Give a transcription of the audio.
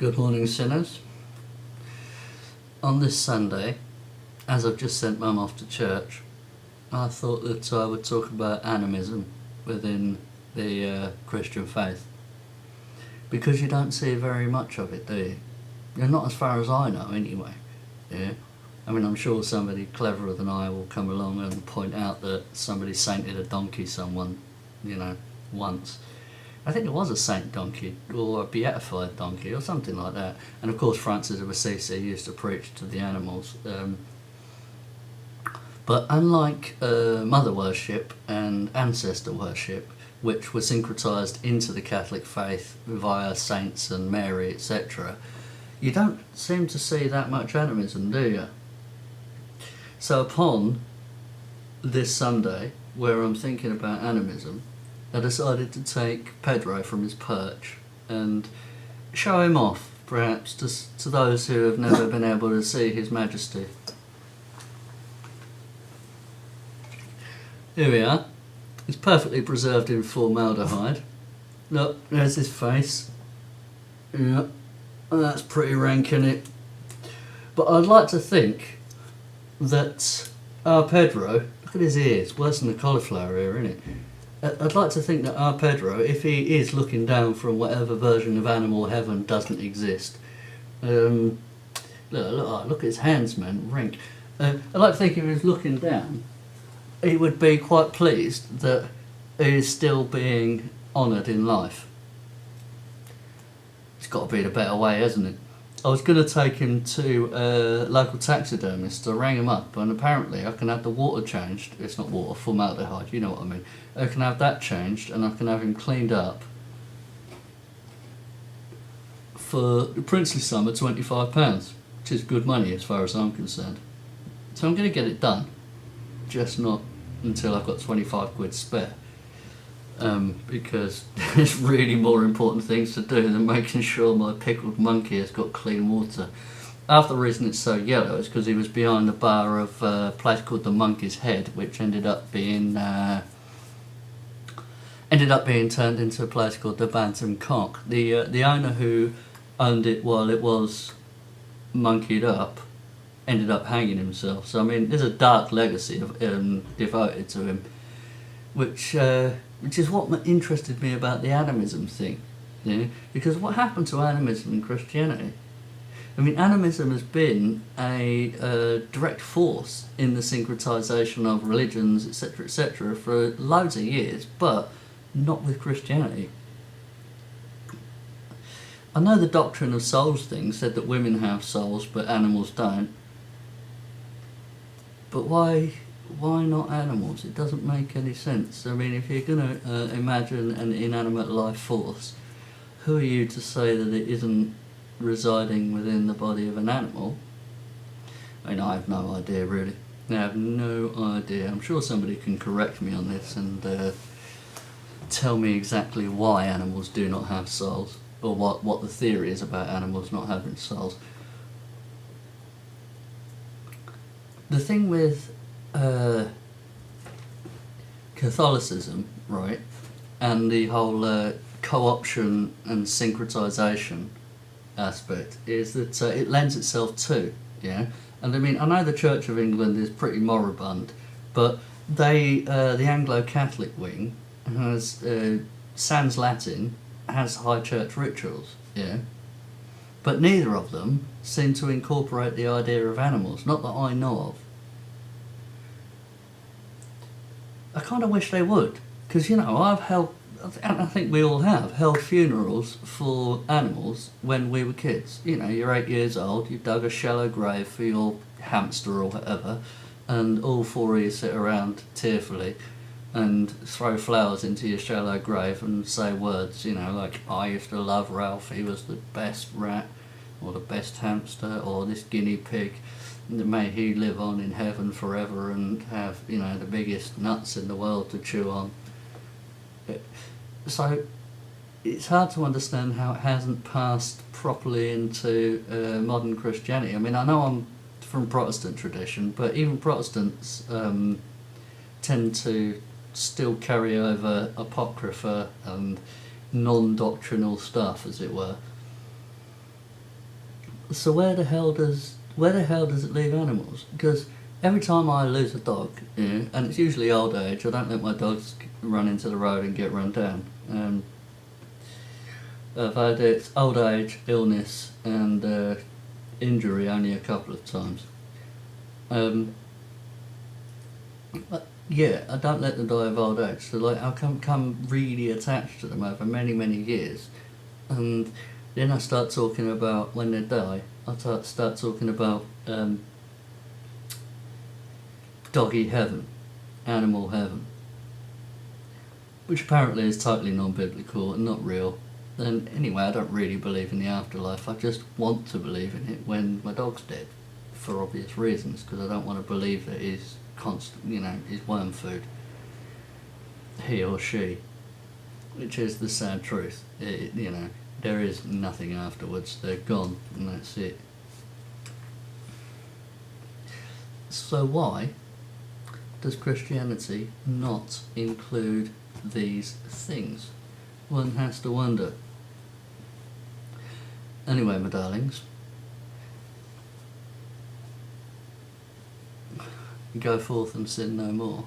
Good morning, sinners. On this Sunday, as I've just sent Mum off to church, I thought that I would talk about animism within the Christian faith. Because you don't see very much of it, do you? You're not as far as I know, anyway. Yeah. I mean, I'm sure somebody cleverer than I will come along and point out that somebody sainted a donkey someone, once. I think there was a saint donkey, or a beatified donkey, or something like that. And of course Francis of Assisi used to preach to the animals. But unlike mother worship and ancestor worship, which were syncretised into the Catholic faith via saints and Mary, etc., you don't seem to see that much animism, do you? So upon this Sunday, where I'm thinking about animism, I decided to take Pedro from his perch and show him off, perhaps, to those who have never been able to see His Majesty. Here we are. It's perfectly preserved in formaldehyde. Look, there's his face. Yeah, that's pretty rank, isn't it? But I'd like to think that our Pedro, look at his ears, worse than the cauliflower ear, isn't it? I'd like to think that our Pedro, if he is looking down from whatever version of animal heaven doesn't exist, look at his hands, man, rank. I'd like to think if he was looking down, he would be quite pleased that he is still being honoured in life. It's got to be the better way, hasn't it? I was going to take him to a local taxidermist. I rang him up, and apparently I can have the water changed. It's not water, formaldehyde, you know what I mean. I can have that changed, and I can have him cleaned up for the princely sum of £25, which is good money as far as I'm concerned. So I'm going to get it done, just not until I've got 25 quid spare. Because there's really more important things to do than making sure my pickled monkey has got clean water. Half the reason it's so yellow is because he was behind the bar of a place called the Monkey's Head, which ended up being turned into a place called the Bantam Cock. The owner who owned it while it was monkeyed up ended up hanging himself. So I mean, there's a dark legacy of devoted to him, which is what interested me about the animism thing, because what happened to animism in Christianity? I mean, animism has been a direct force in the syncretisation of religions, etc., for loads of years, but not with Christianity. I know the doctrine of souls thing said that women have souls, but animals don't. But why not animals? It doesn't make any sense. I mean, if you're going to imagine an inanimate life force, who are you to say that it isn't residing within the body of an animal? I mean, I have no idea, really. I have no idea. I'm sure somebody can correct me on this and tell me exactly why animals do not have souls, or what the theory is about animals not having souls. The thing with Catholicism, right, and the whole co-option and syncretisation aspect is that it lends itself to, and I mean, I know the Church of England is pretty moribund, but the Anglo-Catholic wing has sans Latin, has high church rituals, but neither of them seem to incorporate the idea of animals, not that I know of. I kind of wish they would, because I've held, and I think we all have, held funerals for animals when we were kids. You're 8 years old, you've dug a shallow grave for your hamster or whatever, and all four of you sit around tearfully and throw flowers into your shallow grave and say words, like, I used to love Ralph, he was the best rat, or the best hamster, or this guinea pig, may he live on in heaven forever and have, the biggest nuts in the world to chew on. So it's hard to understand how it hasn't passed properly into modern Christianity. I mean, I know I'm from Protestant tradition, but even Protestants tend to still carry over apocrypha and non-doctrinal stuff, as it were. So where the hell does it leave animals? Because every time I lose a dog, yeah, and it's usually old age, I don't let my dogs run into the road and get run down. I've had it old age, illness, and injury only a couple of times. But yeah, I don't let them die of old age. So like, I'll come really attached to them over many many years, and then I start talking about when they die. I start talking about doggy heaven, animal heaven, which apparently is totally non-biblical and not real. And anyway, I don't really believe in the afterlife. I just want to believe in it when my dog's dead, for obvious reasons, because I don't want to believe that he's he's worm food, he or she, which is the sad truth. There is nothing afterwards. They're gone, and that's it. So why does Christianity not include these things? One has to wonder. Anyway, my darlings, go forth and sin no more.